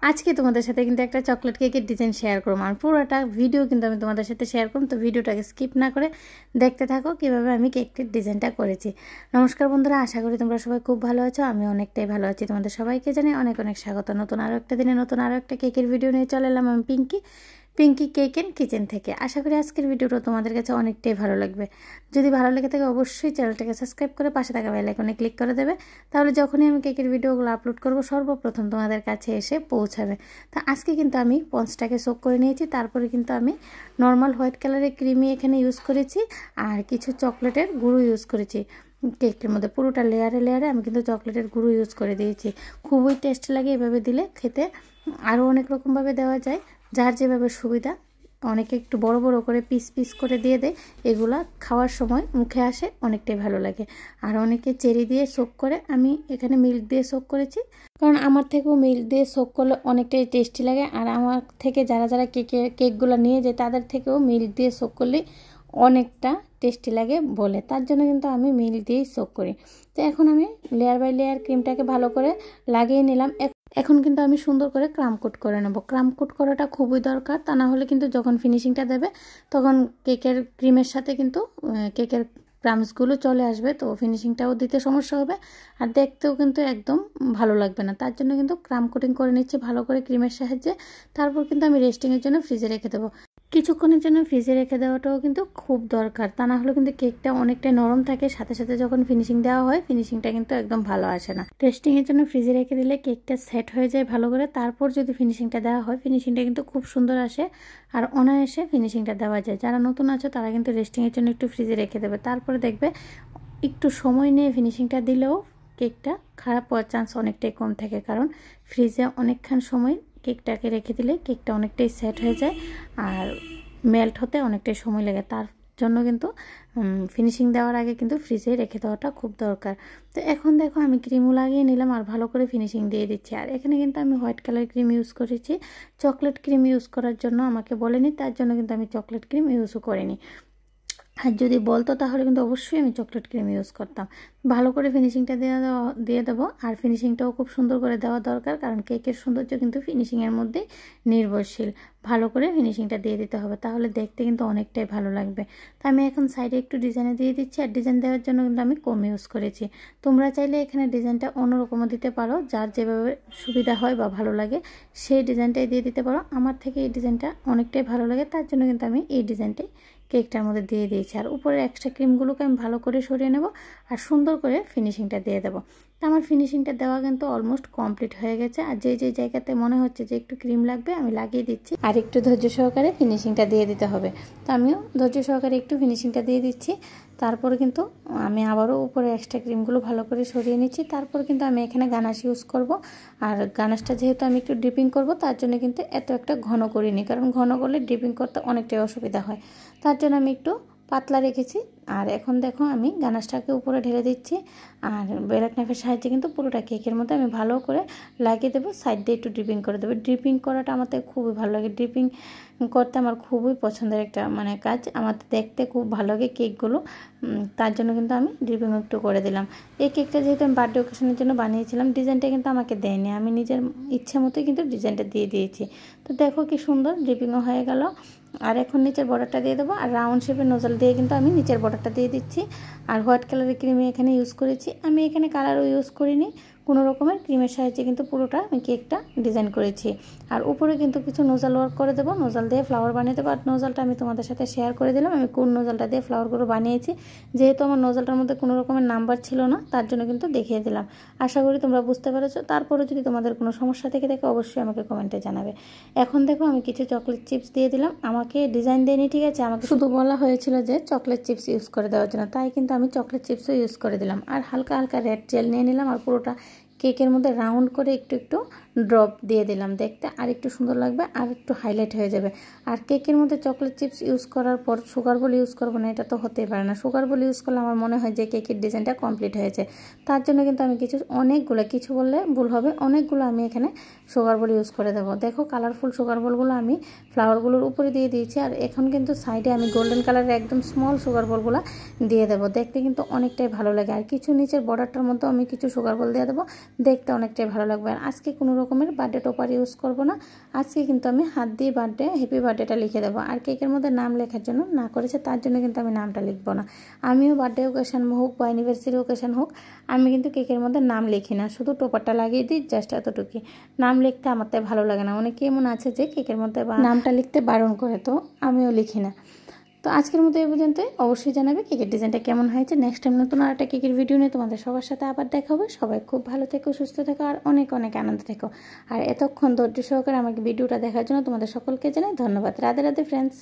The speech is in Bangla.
আজকে তোমাদের সাথে কিন্তু একটা চকলেট কেকের ডিজাইন শেয়ার করব আর পুরোটা ভিডিও কিন্তু আমি তোমাদের সাথে শেয়ার করব। তো ভিডিওটাকে স্কিপ না করে দেখতে থাকো কিভাবে আমি কেকটির ডিজাইনটা করেছি। নমস্কার বন্ধুরা, আশা করি তোমরা সবাই খুব ভালো আছো। আমি অনেকটাই ভালো আছি। তোমাদের সবাইকে জানাই অনেক অনেক স্বাগত। নতুন আরও একটা দিনে নতুন আরও একটা কেকের ভিডিও নিয়ে চলে এলাম আমি পিঙ্কি কেক এন্ড কিচেন থেকে। আশা করি আজকের ভিডিওটা তোমাদের কাছে অনেকটাই ভালো লাগবে। যদি ভালো লেগে থাকে অবশ্যই চ্যানেলটাকে সাবস্ক্রাইব করে পাশে থাকা বেল আইকনে ক্লিক করে দেবে, তাহলে যখনই আমি কেকের ভিডিওগুলো আপলোড করব সর্বপ্রথম তোমাদের কাছে এসে পৌঁছাবে। তো আজকে কিন্তু আমি পঞ্চটাকে সোক করে নিয়েছি, তারপরে কিন্তু আমি নর্মাল হোয়াইট কালারের ক্রিমি এখানে ইউজ করেছি আর কিছু চকলেটের গুঁড়ো ইউজ করেছি। কেকের মধ্যে পুরোটা লেয়ারে লেয়ারে আমি কিন্তু চকলেটের গুঁড়ো ইউজ করে দিয়েছি। খুবই টেস্ট লাগে এভাবে দিলে খেতে। আরও অনেক রকমভাবে দেওয়া যায়, যার যেভাবে সুবিধা। অনেকে একটু বড় বড় করে পিস পিস করে দিয়ে দেয়, এগুলা খাওয়ার সময় মুখে আসে অনেকটাই ভালো লাগে। আর অনেকে চেরি দিয়ে সোক করে, আমি এখানে মিল্ক দিয়ে সোক করেছি, কারণ আমার থেকেও মিল্ক দিয়ে সোক করলে অনেকটাই টেস্টি লাগে। আর আমার থেকে যারা যারা কেকগুলো নিয়ে যায় তাদের থেকেও মিল্ক দিয়ে সোক করলে অনেকটা টেস্টি লাগে বলে, তার জন্য কিন্তু আমি মিল্ক দিয়েই সোক করি। তো এখন আমি লেয়ার বাই লেয়ার ক্রিমটাকে ভালো করে লাগিয়ে নিলাম। এখন কিন্তু আমি সুন্দর করে ক্রাম কোট করে নেব। ক্রাম কোট করাটা খুবই দরকার, তা না হলে কিন্তু যখন ফিনিশিংটা দেবে তখন কেকের ক্রিমের সাথে কিন্তু কেকের ক্রামসগুলো চলে আসবে, তো ফিনিশিংটাও দিতে সমস্যা হবে আর দেখতেও কিন্তু একদম ভালো লাগবে না। তার জন্য কিন্তু ক্রাম কোটিং করে নিচ্ছি ভালো করে ক্রিমের সাহায্যে। তারপর কিন্তু আমি রেস্টিংয়ের জন্য ফ্রিজে রেখে দেবো। কিছুক্ষণের জন্য ফ্রিজে রেখে দেওয়াটাও কিন্তু খুব দরকার, তা না হলে কিন্তু কেকটা অনেকটা নরম থাকে, সাথে সাথে যখন ফিনিশিং দেওয়া হয় ফিনিশিংটা কিন্তু একদম ভালো আসে না। টেস্টিংয়ের জন্য ফ্রিজে রেখে দিলে কেকটা সেট হয়ে যায় ভালো করে, তারপর যদি ফিনিশিংটা দেওয়া হয় ফিনিশিংটা কিন্তু খুব সুন্দর আসে আর অনায়াসে ফিনিশিংটা দেওয়া যায়। যারা নতুন আছে তারা কিন্তু রেস্টিংয়ের জন্য একটু ফ্রিজে রেখে দেবে, তারপরে দেখবে একটু সময় নিয়ে ফিনিশিংটা দিলেও কেকটা খারাপ হওয়ার চান্স অনেকটাই কম থাকে, কারণ ফ্রিজে অনেকক্ষণ সময় কেকটাকে রেখে দিলে কেকটা অনেকটাই সেট হয়ে যায় আর মেল্ট হতে অনেকটাই সময় লাগে। তার জন্য কিন্তু ফিনিশিং দেওয়ার আগে কিন্তু ফ্রিজে রেখে দেওয়াটা খুব দরকার। তো এখন দেখো আমি ক্রিমও লাগিয়ে নিলাম আর ভালো করে ফিনিশিং দিয়ে দিচ্ছি। আর এখানে কিন্তু আমি হোয়াইট কালার ক্রিম ইউজ করেছি, চকলেট ক্রিম ইউজ করার জন্য আমাকে বলেনি, তার জন্য কিন্তু আমি চকলেট ক্রিম ইউজও করিনি। আর যদি বলতো তাহলে কিন্তু অবশ্যই আমি চকলেট ক্রিম ইউজ করতাম। ভালো করে ফিনিশিংটা দিয়ে দেবো আর ফিনিশিংটাও খুব সুন্দর করে দেওয়া দরকার, কারণ কেকের সৌন্দর্য কিন্তু ফিনিশিংয়ের মধ্যে নির্ভরশীল। ভালো করে ফিনিশিংটা দিয়ে দিতে হবে, তাহলে দেখতে কিন্তু অনেকটাই ভালো লাগবে। তো আমি এখন সাইডে একটু ডিজাইনে দিয়ে দিচ্ছি, আর ডিজাইন দেওয়ার জন্য কিন্তু আমি কম ইউজ করেছি। তোমরা চাইলে এখানে ডিজাইনটা অন্যরকমও দিতে পারো, যার যেভাবে সুবিধা হয় বা ভালো লাগে সেই ডিজাইনটাই দিয়ে দিতে পারো। আমার থেকে এই ডিজাইনটা অনেকটাই ভালো লাগে, তার জন্য কিন্তু আমি এই ডিজাইনটাই কেকটার মধ্যে দিয়ে দিয়েছি। আর উপরে এক্সট্রা ক্রিমগুলোকে আমি ভালো করে সরিয়ে নেব আর সুন্দর করে ফিনিশিংটা দিয়ে দেবো। তো আমার ফিনিশিংটা দেওয়া কিন্তু অলমোস্ট কমপ্লিট হয়ে গেছে। আর যে জায়গাতে মনে হচ্ছে যে একটু ক্রিম লাগবে আমি লাগিয়ে দিচ্ছি, আর একটু ধৈর্য সহকারে ফিনিশিংটা দিয়ে দিতে হবে। তো আমিও ধৈর্য সহকারে একটু ফিনিশিংটা দিয়ে দিচ্ছি। তারপরে কিন্তু আমি আবারও উপরে এক্সট্রা ক্রিমগুলো ভালো করে সরিয়ে নিচ্ছি। তারপর কিন্তু আমি এখানে গানাশ ইউজ করব, আর গানাশটা যেহেতু আমি একটু ডিপিং করব তার জন্য কিন্তু এত একটা ঘন করিনি, কারণ ঘন করলে ডিপিং করতে অনেকটাই অসুবিধা হয়, তার জন্য আমি একটু পাতলা রেখেছি। আর এখন দেখো আমি গানাশটাকে উপরে ঢেলে দিচ্ছি আর বেলাট নাইফের সাহায্যে কিন্তু পুরোটা কেকের মধ্যে আমি ভালো করে লাগিয়ে দেবো। সাইড দিয়ে একটু ড্রিপিং করে দেবো। ড্রিপিং করাটা আমাদের খুবই ভালো লাগে, ড্রিপিং করতে আমার খুবই পছন্দের একটা কাজ। আমার দেখতে খুব ভালো লাগে কেকগুলো, তার জন্য কিন্তু আমি ড্রিপিং একটু করে দিলাম। এই কেকটা যেহেতু আমি বার্থডে অকেশনের জন্য বানিয়েছিলাম, ডিজাইনটা কিন্তু আমাকে দেয়নি, আমি নিজের ইচ্ছে মতোই কিন্তু ডিজাইনটা দিয়ে দিয়েছি। তো দেখো কি সুন্দর ড্রিপিংও হয়ে গেল। আর এখন নিচের বর্ডারটা দিয়ে দেবো, আর রাউন্ড শেপের নোজল দিয়ে কিন্তু আমি নিচের বর্ডারটা দিয়ে দিচ্ছি। আর হোয়াইট কালারের ক্রিম এখানে ইউজ করেছি, আমি এখানে কালারও ইউজ করিনি, কোনো রকমের ক্রিমের সাহায্যে কিন্তু পুরোটা আমি কেকটা ডিজাইন করেছি। আর উপরে কিন্তু কিছু নোজাল ওয়ার্ক করে দেবো, নোজাল দিয়ে ফ্লাওয়ার বানিয়ে দেবো। আর নোজালটা আমি তোমাদের সাথে শেয়ার করে দিলাম আমি কোন নোজালটা দিয়ে ফ্লাওয়ারগুলো বানিয়েছি। যেহেতু আমার নোজালটার মধ্যে কোনো রকমের নাম্বার ছিল না, তার জন্য কিন্তু দেখিয়ে দিলাম। আশা করি তোমরা বুঝতে পেরেছো। তারপরে যদি তোমাদের কোনো সমস্যা থেকে থাকে অবশ্যই আমাকে কমেন্টে জানাবে। এখন দেখো আমি কিছু চকলেট চিপস দিয়ে দিলাম। আমাকে ডিজাইন দেয়নি, ঠিক আছে, আমাকে শুধু বলা হয়েছিল যে চকলেট চিপস ইউজ করে দেওয়ার জন্য, তাই কিন্তু আমি চকলেট চিপসও ইউজ করে দিলাম। আর হালকা হালকা রেড জেল নিয়ে নিলাম আর পুরোটা কেকের মধ্যে রাউন্ড করে একটু একটু ড্রপ দিয়ে দিলাম, দেখতে আর একটু সুন্দর লাগবে আর একটু হাইলাইট হয়ে যাবে। আর কেকের মধ্যে চকলেট চিপস ইউজ করার পর সুগার বল ইউজ করবো না, এটা তো হতেই পারে না। সুগার বল ইউজ করলে আমার মনে হয় যে কেকের ডিজাইনটা কমপ্লিট হয়েছে, তার জন্য কিন্তু আমি কিছু বললে ভুল হবে, অনেকগুলো আমি এখানে সুগার বল ইউজ করে দেবো। দেখো কালারফুল সুগার বলগুলো আমি ফ্লাওয়ারগুলোর উপরে দিয়ে দিয়েছি, আর এখন কিন্তু সাইডে আমি গোল্ডেন কালারের একদম স্মল সুগার বলগুলো দিয়ে দেবো, দেখতে কিন্তু অনেকটাই ভালো লাগে। আর কিছু নিচের বর্ডারটার মধ্যে আমি কিছু সুগার বল দিয়ে দেবো, দেখতে অনেকটাই ভালো লাগবে। আর আজকে কোনো রকমের বার্থডে টপার ইউজ করব না। আজকে কিন্তু আমি হাত দিয়ে বার্থডে হ্যাপি বার্থডেটা লিখে দেবো। আর কেকের মধ্যে নাম লেখার জন্য না করেছে, তার জন্য কিন্তু আমি নামটা লিখবো না। আমিও বার্থডে ওকেশন হোক বা অ্যানিভার্সারি ওকেশন হোক, আমি কিন্তু কেকের মধ্যে নাম লিখি না, শুধু টপারটা লাগিয়ে দিই, জাস্ট এতটুকুই। নাম লিখতে আমার তাই ভালো লাগে না। অনেকে এমন আছে যে কেকের মধ্যে নামটা লিখতে বারণ করে, তো আমিও লিখি না। তো আজকের মতো এই পর্যন্ত। অবশ্যই জানাবে কেকের ডিজাইনটা কেমন হয়েছে। নেক্সট টাইম নতুন আর একটা কেকের ভিডিও নিয়ে তোমাদের সবার সাথে আবার দেখা হবে। সবাই খুব ভালো থেকো, সুস্থ থেকো আর অনেক অনেক আনন্দ থেকো। আর এতক্ষণ ধৈর্য সহকারে আমাকে ভিডিওটা দেখার জন্য তোমাদের সকলকে জানাই ধন্যবাদ। রাধে রাধে ফ্রেন্ডস।